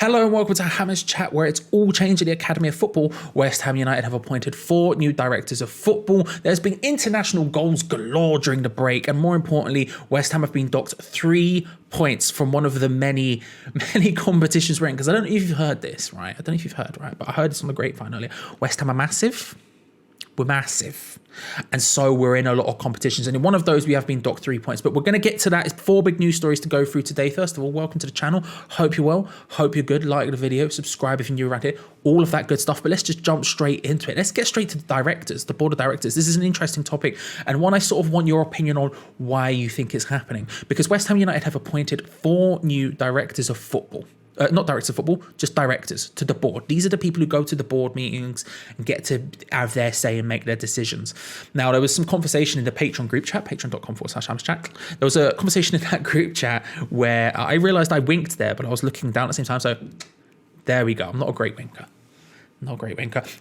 Hello and welcome to Hammer's Chat, where it's all changed at the Academy of Football. West Ham United have appointed 4 new directors of football. There's been international goals galore during the break, and more importantly, West Ham have been docked 3 points from one of the many competitions we're in. Because I don't know if you've heard this, right? I don't know if you've heard, right? But I heard this on the grapevine earlier. West Ham are massive. We're massive. And so we're in a lot of competitions. And in one of those, we have been docked 3 points. But we're going to get to that. It's 4 big news stories to go through today. First of all, welcome to the channel. Hope you're well. Hope you're good. Like the video. Subscribe if you're new around here. All of that good stuff. But let's just jump straight into it. Let's get straight to the directors, the board of directors. This is an interesting topic. And one I sort of want your opinion on why you think it's happening. Because West Ham United have appointed 4 new directors of football. Not directors of football, just directors to the board. These are the people who go to the board meetings and get to have their say and make their decisions. Now, there was some conversation in the Patreon group chat, patreon.com/hammerschat. There was a conversation in that group chat where I realized I winked there, but I was looking down at the same time. So there we go. I'm not a great winker.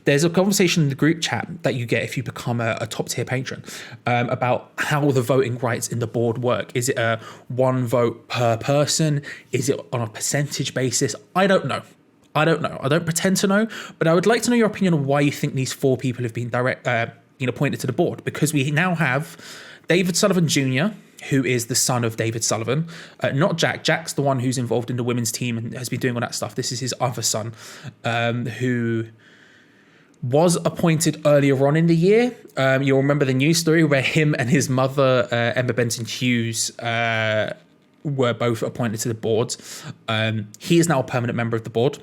There's a conversation in the group chat that you get if you become a top tier patron about how the voting rights in the board work. Is it a 1 vote per person? Is it on a percentage basis? I don't know. I don't pretend to know, but I would like to know your opinion on why you think these 4 people have been appointed to the board, because we now have David Sullivan Jr., who is the son of David Sullivan, not Jack. Jack's the one who's involved in the women's team and has been doing all that stuff. This is his other son, who was appointed earlier on in the year. You'll remember the news story where him and his mother, Emma Benson Hughes, were both appointed to the board. He is now a permanent member of the board.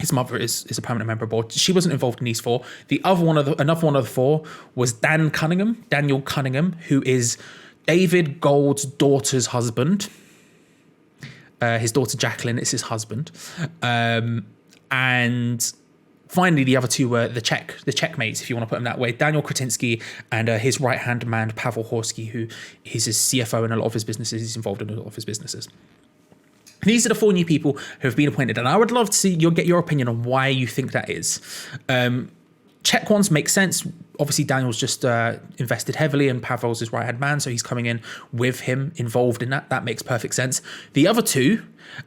His mother is a permanent member of the board. She wasn't involved in these 4. Another one of the 4 was Daniel Cunningham, who is David Gold's daughter's husband. His daughter Jacqueline is his husband. And finally, the other 2 were the checkmates, if you want to put them that way. Daniel Kretinsky and his right-hand man, Pavel Horsky, who is his CFO in a lot of his businesses. He's involved in a lot of his businesses. These are the 4 new people who have been appointed, and I would love to get your opinion on why you think that is. Check ones make sense. Obviously, Daniel's just invested heavily, and Pavel's his right-hand man, so he's coming in with him involved in that. That makes perfect sense. The other 2,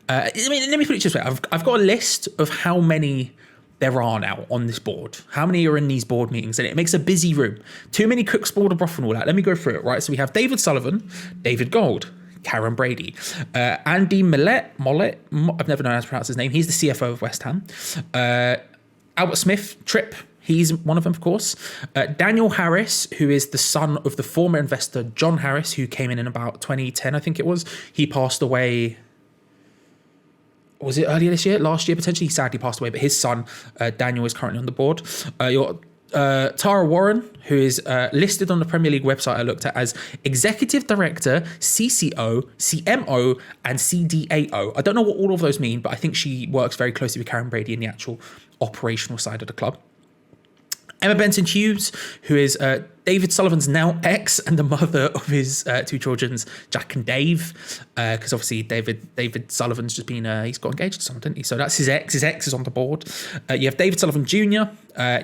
let me put it this way. I've got a list of how many there are now on this board. How many are in these board meetings? And it makes a busy room. Too many cooks boiled the broth and all that. Let me go through it, right? So we have David Sullivan, David Gold, Karen Brady, Andy Millett, I've never known how to pronounce his name. He's the CFO of West Ham. Albert Smith, Tripp, he's one of them, of course. Daniel Harris, who is the son of the former investor John Harris, who came in about 2010, I think it was. He passed away. Was it earlier this year? Last year, potentially. He sadly passed away, but his son, Daniel, is currently on the board. Tara Warren, who is listed on the Premier League website I looked at as Executive Director, CCO, CMO, and CDAO. I don't know what all of those mean, but I think she works very closely with Karen Brady in the actual operational side of the club. Emma Benson Hughes, who is David Sullivan's now ex and the mother of his 2 children, Jack and Dave, because obviously David Sullivan's just been, he's got engaged to someone, didn't he? So that's his ex. His ex is on the board. You have David Sullivan Jr.,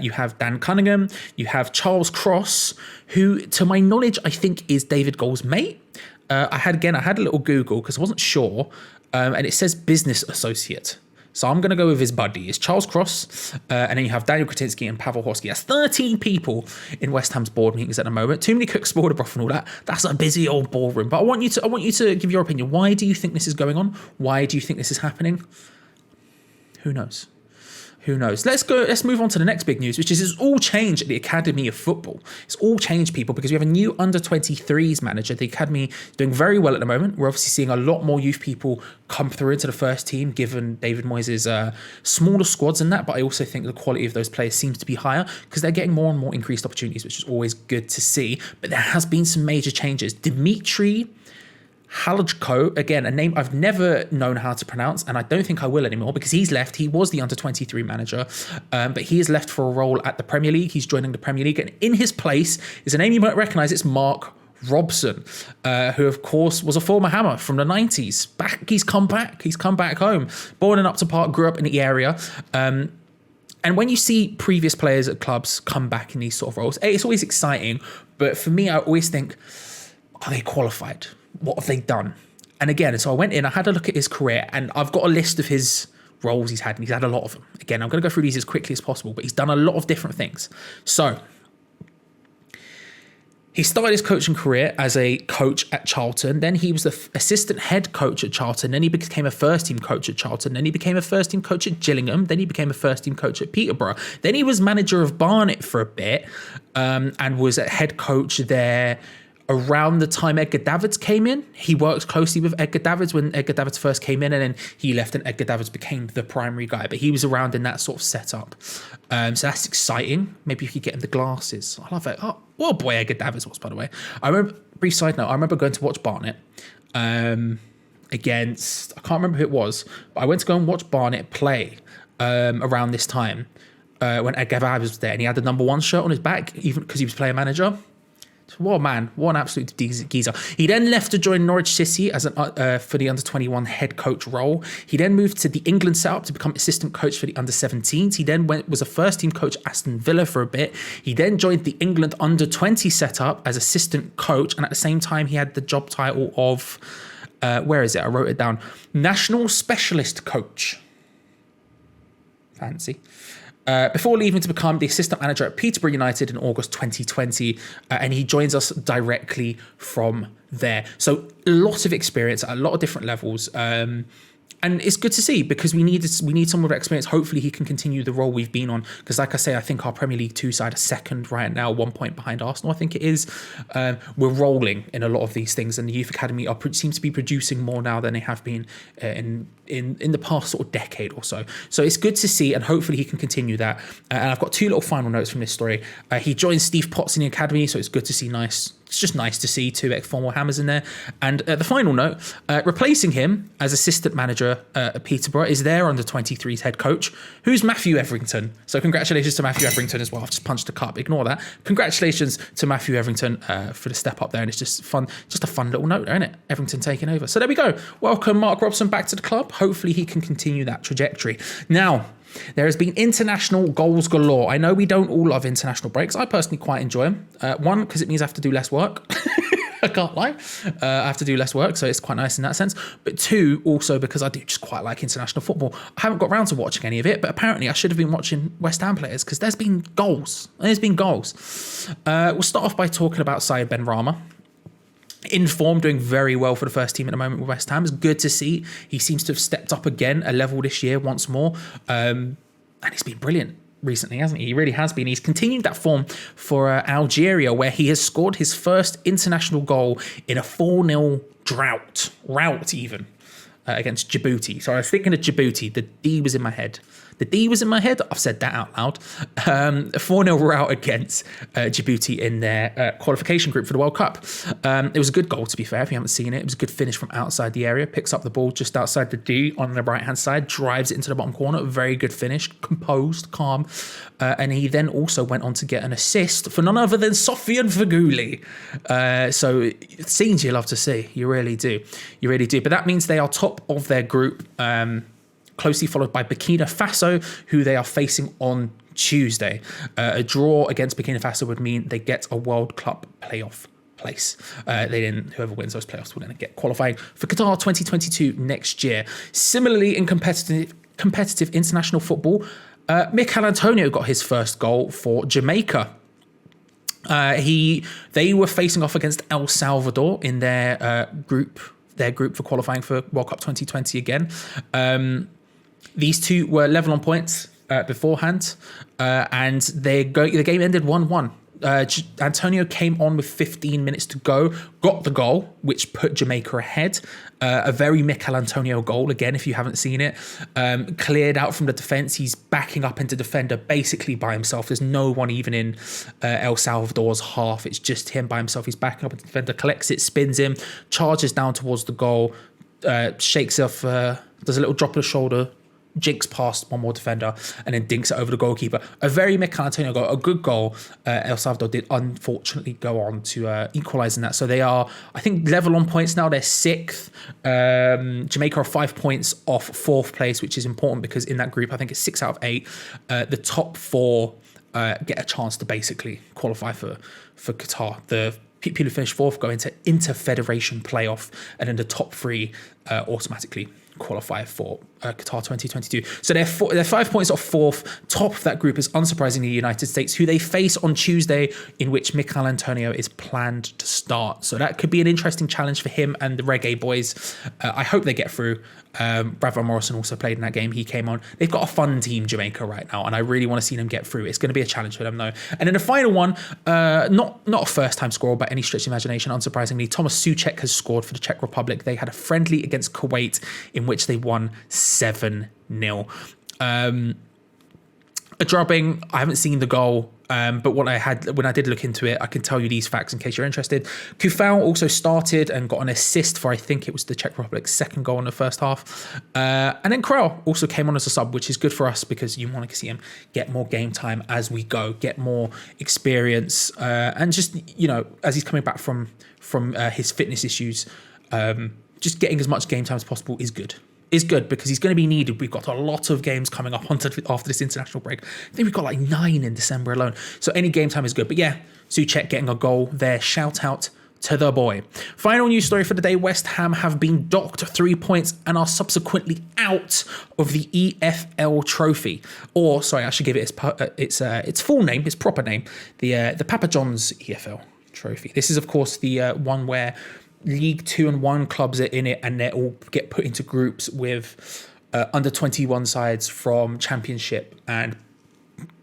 you have Dan Cunningham, you have Charles Cross, who, to my knowledge, I think is David Gold's mate. I had a little Google because I wasn't sure, and it says business associate. So I'm going to go with his buddy. It's Charles Cross, and then you have Daniel Kretinsky and Pavel Horsky. That's 13 people in West Ham's board meetings at the moment. Too many cooks spoiled the broth and all that. That's a busy old ballroom. But I want you to give your opinion. Why do you think this is going on? Why do you think this is happening? Who knows? Let's move on to the next big news, which is it's all changed at the Academy of Football. It's all changed, people, because we have a new under-23s manager. The Academy is doing very well at the moment. We're obviously seeing a lot more youth people come through into the first team, given David Moyes' smaller squads and that. But I also think the quality of those players seems to be higher because they're getting more and more increased opportunities, which is always good to see. But there has been some major changes. Dimitri Halajko, again, a name I've never known how to pronounce, and I don't think I will anymore because he's left. He was the under-23 manager, but he has left for a role at the Premier League. He's joining the Premier League, and in his place is a name you might recognise. It's Mark Robson, who, of course, was a former Hammer from the 90s. He's come back home. Born in Upton Park, grew up in the area. And when you see previous players at clubs come back in these sort of roles, it's always exciting. But for me, I always think, are they qualified? What have they done? And again, so I went in, I had a look at his career, and I've got a list of his roles he's had, and he's had a lot of them. Again, I'm going to go through these as quickly as possible, but he's done a lot of different things. So he started his coaching career as a coach at Charlton. Then he was the assistant head coach at Charlton. Then he became a first-team coach at Charlton. Then he became a first-team coach at Gillingham. Then he became a first-team coach at Peterborough. Then he was manager of Barnet for a bit, and was a head coach there around the time Edgar Davids came in. He worked closely with Edgar Davids when Edgar Davids first came in, and then he left and Edgar Davids became the primary guy. But he was around in that sort of setup. So that's exciting. Maybe you could get him the glasses. I love it. Oh, what a boy Edgar Davids was, by the way. I remember, brief side note, I remember going to watch Barnet against, I can't remember who it was, but I went to go and watch Barnet play around this time when Edgar Davids was there, and he had the number 1 shirt on his back, even because he was player manager. What a man, what an absolute geezer. He then left to join Norwich City as for the under-21 head coach role. He then moved to the England setup to become assistant coach for the under-17s. He then was a first-team coach at Aston Villa for a bit. He then joined the England under-20 setup as assistant coach, and at the same time he had the job title of, where is it? I wrote it down. National Specialist Coach. Fancy. Before leaving to become the assistant manager at Peterborough United in August 2020, and he joins us directly from there. So a lot of experience at a lot of different levels. And it's good to see, because we need someone with experience. Hopefully he can continue the role we've been on, because like I say, I think our Premier League 2 side are second right now, 1 point behind Arsenal, I think it is. We're rolling in a lot of these things, and the youth academy seems to be producing more now than they have been in the past sort of decade or so. So it's good to see, and hopefully he can continue that. And I've got 2 little final notes from this story. He joined Steve Potts in the academy, so it's good to see. It's just nice to see 2 ex-former Hammers in there. And the final note, replacing him as assistant manager at Peterborough is their under-23s head coach, who's Matthew Etherington. So congratulations to Matthew Etherington as well. I've just punched a cup, ignore that. Congratulations to Matthew Etherington for the step up there. And it's just fun, just a fun little note there, isn't it? Etherington taking over. So there we go. Welcome Mark Robson back to the club. Hopefully he can continue that trajectory. Now, there has been international goals galore. I know we don't all love international breaks. I personally quite enjoy them. 1, because it means I have to do less work. I can't lie. I have to do less work, so it's quite nice in that sense. But 2, also because I do just quite like international football. I haven't got around to watching any of it, but apparently I should have been watching West Ham players, because there's been goals. We'll start off by talking about Said Benrahma. In form, doing very well for the first team at the moment with West Ham. It's good to see. He seems to have stepped up again a level this year once more. And he's been brilliant recently, hasn't he? He really has been. He's continued that form for Algeria, where he has scored his first international goal in a 4-0 rout even, against Djibouti. So I was thinking of Djibouti. The D was in my head. I've said that out loud. A 4-0 rout against Djibouti in their qualification group for the World Cup. It was a good goal, to be fair, if you haven't seen it. It was a good finish from outside the area. Picks up the ball just outside the D on the right-hand side, drives it into the bottom corner. Very good finish, composed, calm. And he then also went on to get an assist for none other than Sofian Feghouli. So scenes you love to see. You really do. But that means they are top of their group, closely followed by Burkina Faso, who they are facing on Tuesday. A draw against Burkina Faso would mean they get a World Cup playoff place. Whoever wins those playoffs will then get qualifying for Qatar 2022 next year. Similarly, in competitive international football, Michail Antonio got his first goal for Jamaica. They were facing off against El Salvador in their group for qualifying for World Cup 2020 again. These 2 were level on points beforehand, and the game ended 1-1. Antonio came on with 15 minutes to go, got the goal, which put Jamaica ahead. A very Michail Antonio goal, again, if you haven't seen it. Cleared out from the defence. He's backing up into defender basically by himself. There's no one even in El Salvador's half. It's just him by himself. He's backing up into defender, collects it, spins him, charges down towards the goal, shakes off, does a little drop of the shoulder, jinks past one more defender, and then dinks it over the goalkeeper. A very Michail Antonio goal, a good goal. El Salvador did unfortunately go on to equalise in that. So they are, I think, level on points now. They're 6th. Jamaica are 5 points off 4th place, which is important because in that group, I think it's 6 out of 8. The top 4 get a chance to basically qualify for Qatar. The people who finish 4th go into inter-federation playoff, and then the top 3 automatically qualify for Qatar 2022. So they're 5 points off fourth. Top of that group is unsurprisingly the United States, who they face on Tuesday, in which Michail Antonio is planned to start. So that could be an interesting challenge for him and the Reggae boys. I hope they get through. Brad Van Morrison also played in that game. He came on. They've got a fun team, Jamaica, right now, and I really want to see them get through. It's going to be a challenge for them, though. And then the final one, not a first-time scorer by any stretch of imagination, unsurprisingly, Tomas Soucek has scored for the Czech Republic. They had a friendly against Kuwait in which they won 7-0. A drubbing. I haven't seen the goal. But when I did look into it, I can tell you these facts in case you're interested. Kufau also started and got an assist for, I think it was the Czech Republic's second goal in the first half. And then Krell also came on as a sub, which is good for us because you want to see him get more game time as we go, get more experience. And just, as he's coming back from his fitness issues, just getting as much game time as possible is good. Because he's going to be needed. We've got a lot of games coming up after this international break. I think we've got like 9 in December alone. So any game time is good. But yeah, Soucek getting a goal there. Shout out to the boy. Final news story for the day. West Ham have been docked 3 points and are subsequently out of the EFL trophy. Or, sorry, I should give it its full name, its proper name. The Papa John's EFL trophy. This is, of course, the one where League 2 and 1 clubs are in it, and they all get put into groups with under 21 sides from Championship and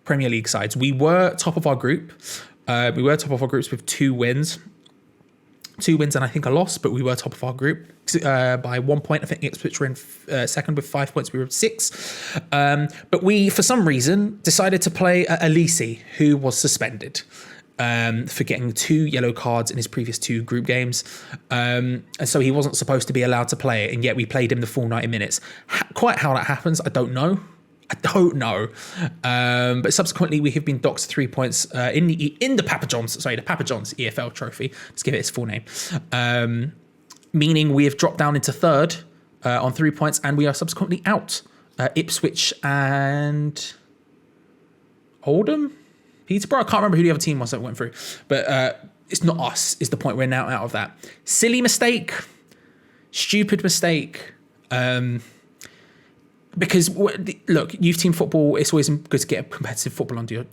Premier League sides. We were top of our group. We were top of our groups with 2 wins. 2 wins and I think a loss, but we were top of our group by 1 point. I think Ipswich were in second with 5 points. We were at 6. But we, for some reason, decided to play Elise, who was suspended. For getting 2 yellow cards in his previous 2 group games. And so he wasn't supposed to be allowed to play, and yet we played him the full 90 minutes. Quite how that happens, I don't know. But subsequently, we have been docked 3 points in the Papa John's EFL trophy. Let's give it its full name. Meaning we have dropped down into third on 3 points, and we are subsequently out. Ipswich and Oldham? Peterborough. I can't remember who the other team was that went through, but it's not us is the point. We're now out of that. Silly mistake, stupid mistake. Because look, youth team football, it's always good to get competitive football under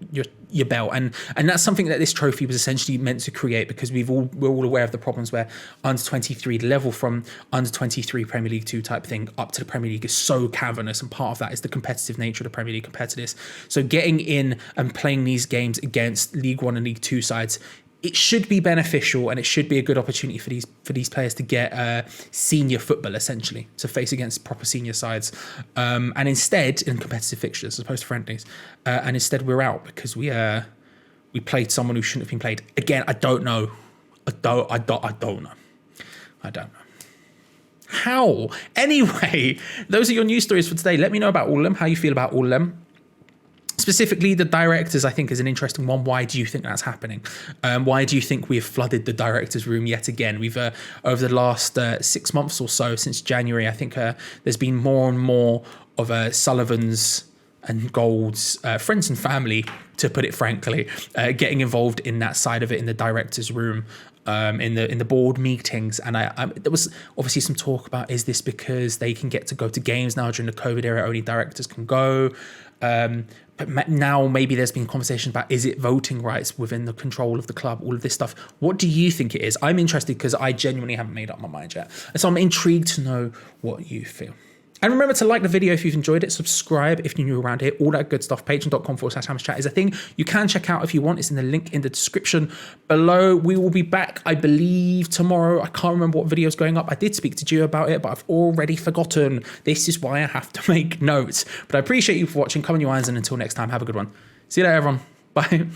your belt, and that's something that this trophy was essentially meant to create, because we're all aware of the problems where under 23, the level from under 23 Premier League 2 type thing up to the Premier League is so cavernous, and part of that is the competitive nature of the Premier League compared to this. So getting in and playing these games against League 1 and League 2 sides, it should be beneficial, and it should be a good opportunity for these players to get senior football, essentially, to face against proper senior sides. And instead, in competitive fixtures as opposed to friendlies, and instead we're out because we played someone who shouldn't have been played. Again, I don't know. I don't know. How? Anyway, those are your news stories for today. Let me know about all of them. How you feel about all of them. Specifically, the directors, I think, is an interesting one. Why do you think that's happening? Why do you think we've flooded the directors' room yet again? We've, over the last 6 months or so, since January, I think there's been more and more of Sullivan's and Gold's friends and family, to put it frankly, getting involved in that side of it in the directors' room. In the board meetings, and there was obviously some talk about, is this because they can get to go to games now during the COVID era, only directors can go, but now maybe there's been conversations about, is it voting rights within the control of the club, all of this stuff. What do you think it is? I'm interested because I genuinely haven't made up my mind yet, and so I'm intrigued to know what you feel. And remember to like the video if you've enjoyed it, subscribe if you're new around here, all that good stuff. Patreon.com/HammersChat is a thing you can check out if you want. It's in the link in the description below. We will be back, I believe, tomorrow. I can't remember what video is going up. I did speak to Gio about it, but I've already forgotten. This is why I have to make notes. But I appreciate you for watching. Come on, your irons, and until next time, have a good one. See you later, everyone. Bye.